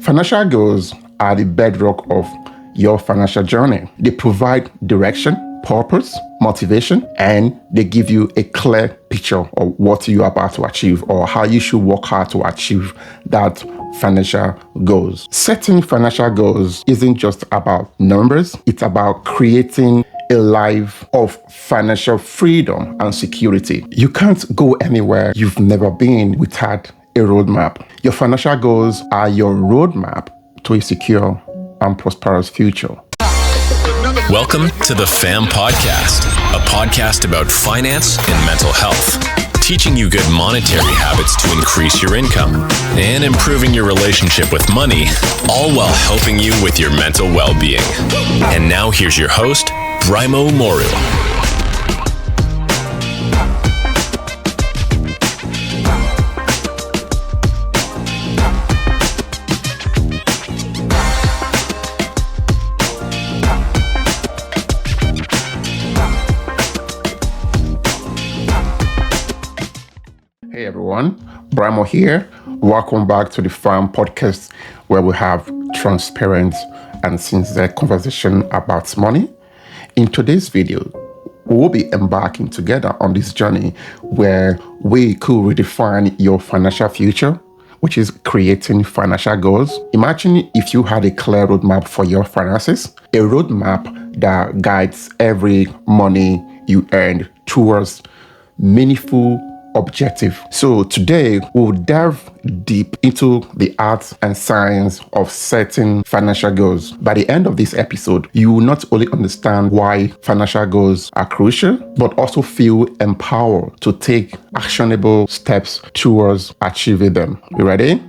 Financial goals are the bedrock of your financial journey. They provide direction, purpose, motivation, and they give you a clear picture of what you are about to achieve or how you should work hard to achieve that financial goals. Setting financial goals isn't just about numbers, it's about creating a life of financial freedom and security. You can't go anywhere you've never been without a roadmap. Your financial goals are your roadmap to a secure and prosperous future. Welcome to the FAM Podcast, a podcast about finance and mental health, teaching you good monetary habits to increase your income and improving your relationship with money, all while helping you with your mental well-being. And now here's your host, Braimoh. Hey everyone, Braimoh here. Welcome back to the FAM Podcast, where we have transparent and sincere conversation about money. In today's video, we'll be embarking together on this journey where we could redefine your financial future, which is creating financial goals. Imagine if you had a clear roadmap for your finances, a roadmap that guides every money you earn towards meaningful objective. So today we'll delve deep into the art and science of setting financial goals. By the end of this episode, you will not only understand why financial goals are crucial, but also feel empowered to take actionable steps towards achieving them. You ready?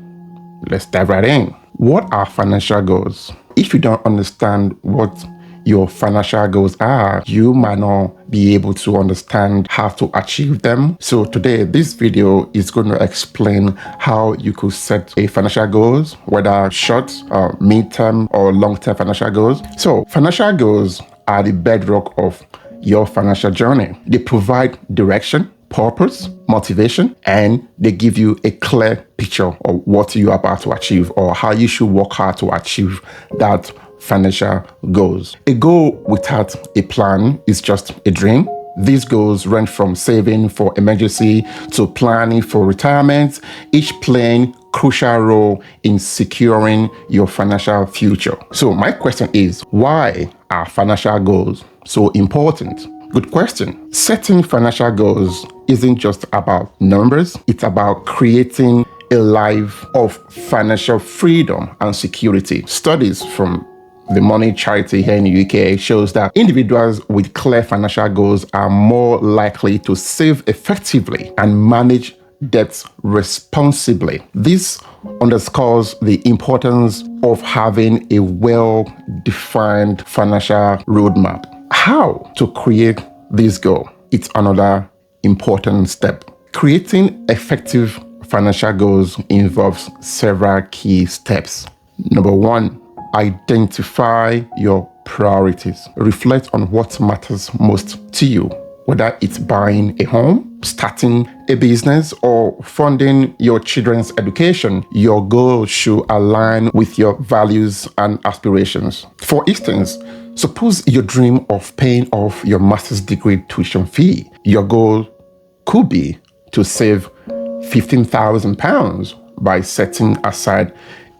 Let's dive right in. What are financial goals? If you don't understand what your financial goals are, you might not be able to understand how to achieve them. So today, this video is going to explain how you could set a financial goals, whether short, mid-term, or long-term financial goals. So financial goals are the bedrock of your financial journey. They provide direction, purpose, motivation, and they give you a clear picture of what you are about to achieve or how you should work hard to achieve that financial goals. A goal without a plan is just a dream. These goals range from saving for emergency to planning for retirement, each playing crucial role in securing your financial future. So my question is, why are financial goals so important? Good question. Setting financial goals isn't just about numbers, it's about creating a life of financial freedom and security. Studies from the Money Charity here in the UK shows that individuals with clear financial goals are more likely to save effectively and manage debts responsibly. This underscores the importance of having a well-defined financial roadmap. How to create this goal? It's another important step. Creating effective financial goals involves several key steps. Number one, identify your priorities. Reflect on what matters most to you, whether it's buying a home, starting a business, or funding your children's education. Your goals should align with your values and aspirations. For instance, suppose you dream of paying off your master's degree tuition fee. Your goal could be to save £15,000 by setting aside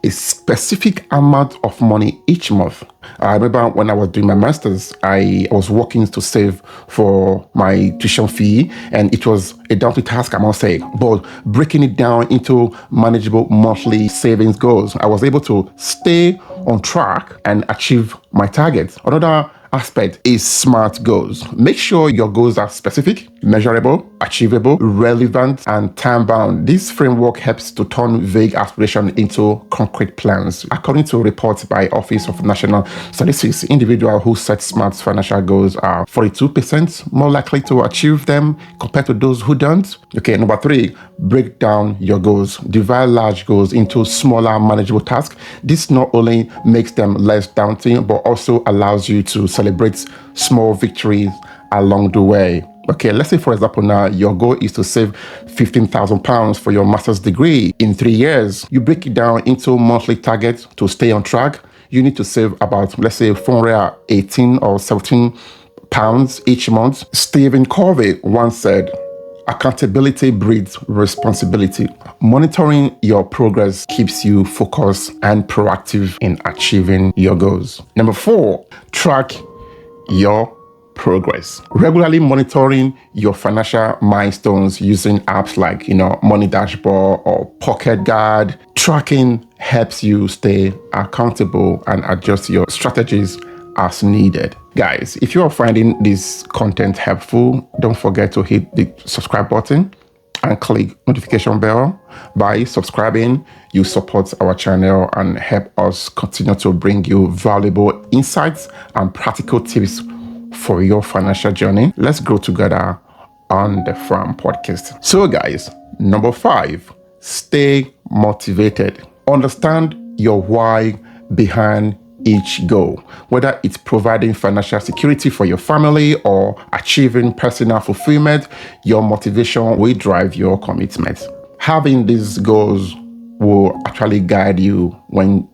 a specific amount of money each month. I remember when I was doing my master's, I was working to save for my tuition fee, and it was a daunting task, I must say. But breaking it down into manageable monthly savings goals, I was able to stay on track and achieve my targets. Another aspect is SMART goals. Make sure your goals are specific, measurable, achievable, relevant, and time-bound. This framework helps to turn vague aspirations into concrete plans. According to reports by Office of National Statistics, individuals who set SMART financial goals are 42% more likely to achieve them compared to those who don't. Okay, number three, break down your goals. Divide large goals into smaller, manageable tasks. This not only makes them less daunting, but also allows you to celebrate small victories along the way. Okay, let's say, for example, now your goal is to save £15,000 for your master's degree in 3 years. You break it down into monthly targets to stay on track. You need to save about, let's say, 418 or 17 pounds each month. Stephen Covey once said, accountability breeds responsibility. Monitoring your progress keeps you focused and proactive in achieving your goals. Number 4, track your progress. Regularly monitoring your financial milestones using apps like, Money Dashboard or Pocket Guard. Tracking helps you stay accountable and adjust your strategies as needed. Guys, if you are finding this content helpful, don't forget to hit the subscribe button and click notification bell. By subscribing, you support our channel and help us continue to bring you valuable insights and practical tips for your financial journey. Let's grow together on the Farm Podcast. So guys, number 5, stay motivated. Understand your why behind each goal, whether it's providing financial security for your family or achieving personal fulfillment. Your motivation will drive your commitment. Having these goals will actually guide you when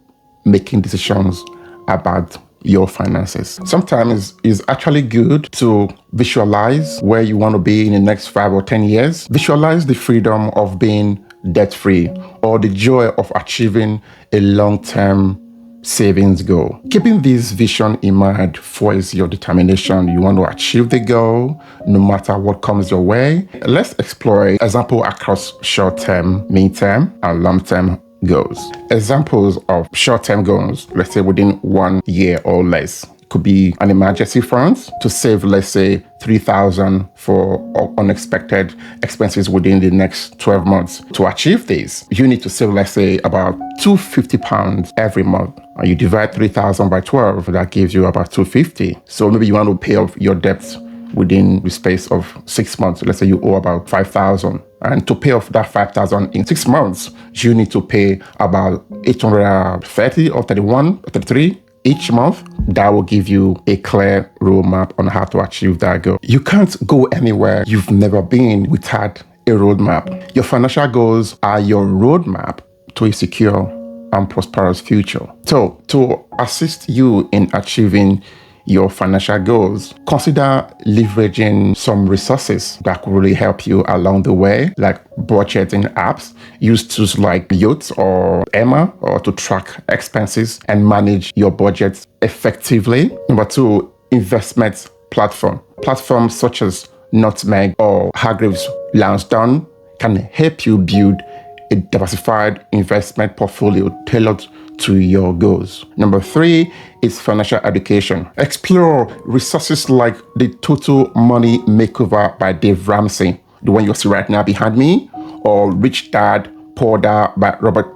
making decisions about your finances. Sometimes it's actually good to visualize where you want to be in the next 5 or 10 years. Visualize the freedom of being debt-free or the joy of achieving a long-term savings goal. Keeping this vision in mind fuels your determination. You want to achieve the goal no matter what comes your way. Let's explore examples across short-term, mid-term, and long-term goals. Examples of short-term goals, let's say within 1 year or less. Could be an emergency fund to save, let's say, 3,000 for unexpected expenses within the next 12 months. To achieve this, you need to save, let's say, about £250 every month. And you divide 3,000 by 12, that gives you about 250. So maybe you want to pay off your debts within the space of 6 months. Let's say you owe about 5,000. And to pay off that 5,000 in 6 months, you need to pay about 830 or 31 or 33 each month. That will give you a clear roadmap on how to achieve that goal. You can't go anywhere you've never been without a roadmap. Your financial goals are your roadmap to a secure and prosperous future. So to assist you in achieving your financial goals, consider leveraging some resources that could really help you along the way, like budgeting apps. Use tools like Yoast or Emma or to track expenses and manage your budget effectively. Number 2, investment platform. Platforms such as Nutmeg or Hargreaves Lansdowne can help you build a diversified investment portfolio tailored to your goals. Number 3 is financial education. Explore resources like the Total Money Makeover by Dave Ramsey, the one you see right now behind me, or Rich Dad, Poor Dad by Robert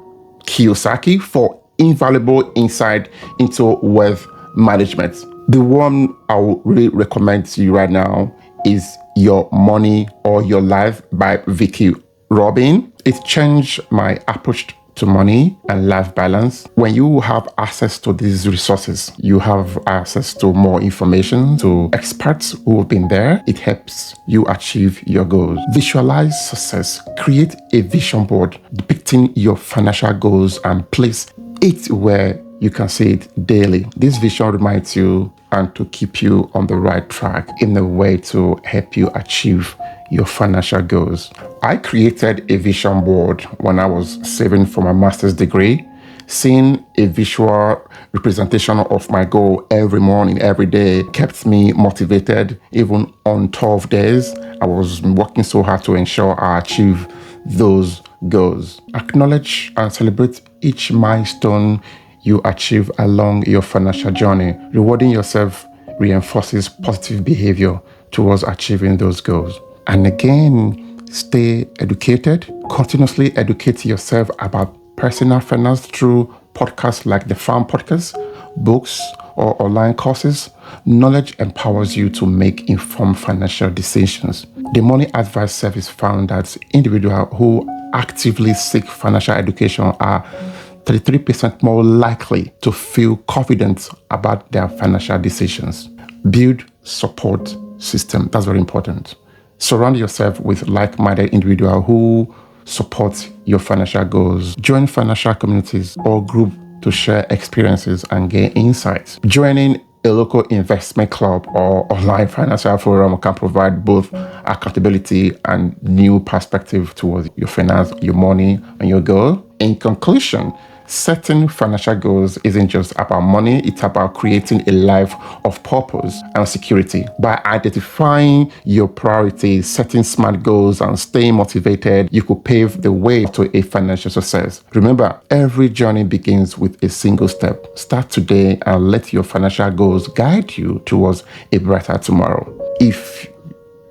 Kiyosaki for invaluable insight into wealth management. The one I would really recommend to you right now is Your Money or Your Life by Vicky Robin. It changed my approach to money and life balance. When you have access to these resources, you have access to more information, to experts who have been there. It helps you achieve your goals. Visualize success. Create a vision board depicting your financial goals and place it where you can see it daily. This vision reminds you and to keep you on the right track in a way to help you achieve your financial goals. I created a vision board when I was saving for my master's degree. Seeing a visual representation of my goal every morning, every day kept me motivated. Even on 12 days, I was working so hard to ensure I achieve those goals. Acknowledge and celebrate each milestone you achieve along your financial journey. Rewarding yourself reinforces positive behavior towards achieving those goals. And again, stay educated. Continuously educate yourself about personal finance through podcasts like the Farm Podcast, books, or online courses. Knowledge empowers you to make informed financial decisions. The Money Advice Service found that individuals who actively seek financial education are 33% more likely to feel confident about their financial decisions. Build support system. That's very important. Surround yourself with like-minded individuals who support your financial goals. Join financial communities or groups to share experiences and gain insights. Joining a local investment club or online financial forum can provide both accountability and new perspective towards your finance, your money, and your goal. In conclusion, setting financial goals isn't just about money, it's about creating a life of purpose and security. By identifying your priorities, setting smart goals, and staying motivated, you could pave the way to a financial success. Remember, every journey begins with a single step. Start today and let your financial goals guide you towards a brighter tomorrow. If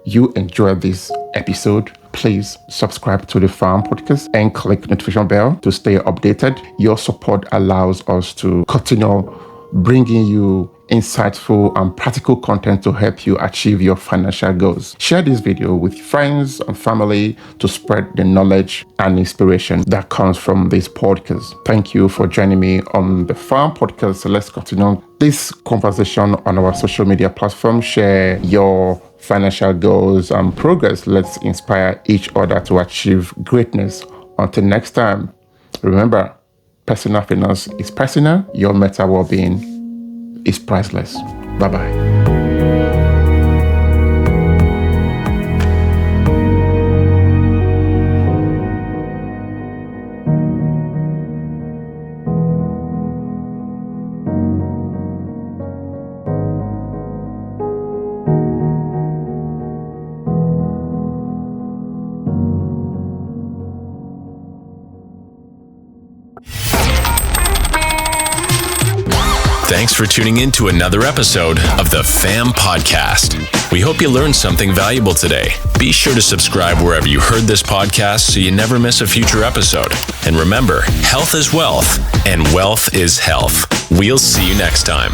you enjoyed this episode, please subscribe to the Farm Podcast and click notification bell to stay updated. Your support allows us to continue bringing you insightful and practical content to help you achieve your financial goals. Share this video with friends and family to spread the knowledge and inspiration that comes from this podcast. Thank you for joining me on the Farm Podcast. So let's continue this conversation on our social media platform. Share your financial goals and progress. Let's inspire each other to achieve greatness. Until next time, remember, personal finance is personal. Your mental well-being is priceless. Bye-bye. Thanks for tuning in to another episode of the FAM Podcast. We hope you learned something valuable today. Be sure to subscribe wherever you heard this podcast so you never miss a future episode. And remember, health is wealth, and wealth is health. We'll see you next time.